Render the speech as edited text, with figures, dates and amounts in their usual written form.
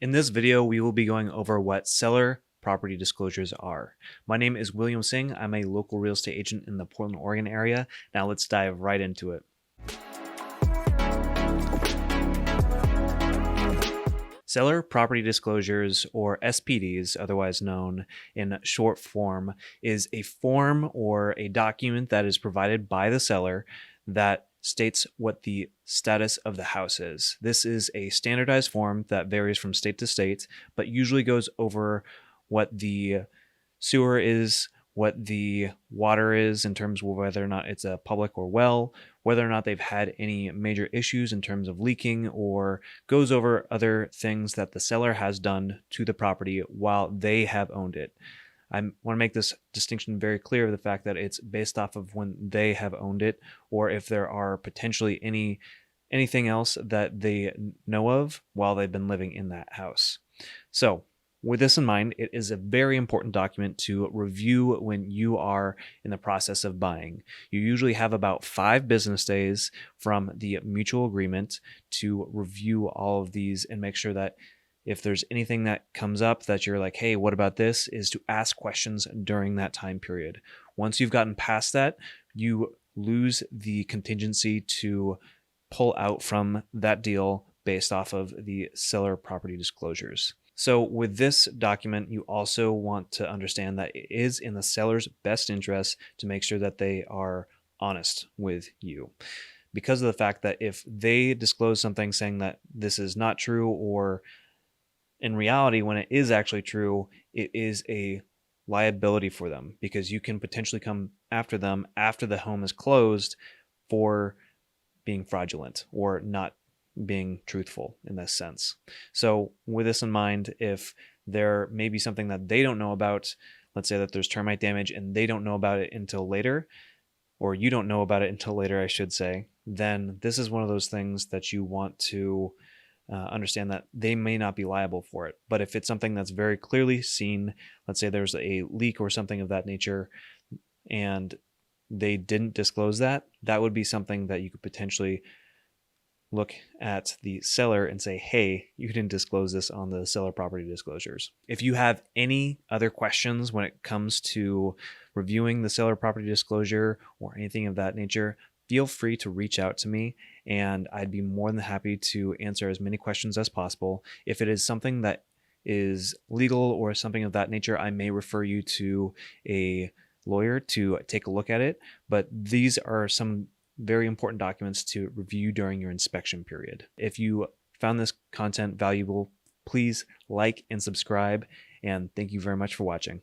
In this video, we will be going over what seller property disclosures are. My name is William Singh. I'm a local real estate agent in the Portland, Oregon area. Now let's dive right into it. Seller property disclosures, or SPDs, otherwise known in short form, is a form or a document that is provided by the seller that states what the status of the house is. This is a standardized form that varies from state to state, but usually goes over what the sewer is, what the water is in terms of whether or not it's a public or well, whether or not they've had any major issues in terms of leaking, or goes over other things that the seller has done to the property while they have owned it. I want to make this distinction very clear of the fact that it's based off of when they have owned it, or if there are potentially anything else that they know of while they've been living in that house. So with this in mind, it is a very important document to review when you are in the process of buying. You usually have about 5 business days from the mutual agreement to review all of these and make sure that if there's anything that comes up that you're like, hey, what about this, is to ask questions during that time period. Once you've gotten past that, you lose the contingency to pull out from that deal based off of the seller property disclosures. So with this document, you also want to understand that it is in the seller's best interest to make sure that they are honest with you, because of the fact that if they disclose something saying that this is not true, or in reality, when it is actually true, it is a liability for them, because you can potentially come after them after the home is closed for being fraudulent or not being truthful in this sense. So with this in mind, if there may be something that they don't know about, let's say that there's termite damage and they don't know about it until later, or you don't know about it until later, I should say, then this is one of those things that you want to understand that they may not be liable for it. But if it's something that's very clearly seen, let's say there's a leak or something of that nature, and they didn't disclose that, that would be something that you could potentially look at the seller and say, hey, you didn't disclose this on the seller property disclosures. If you have any other questions when it comes to reviewing the seller property disclosure or anything of that nature, feel free to reach out to me and I'd be more than happy to answer as many questions as possible. If it is something that is legal or something of that nature, I may refer you to a lawyer to take a look at it, but these are some very important documents to review during your inspection period. If you found this content valuable, please like and subscribe, and thank you very much for watching.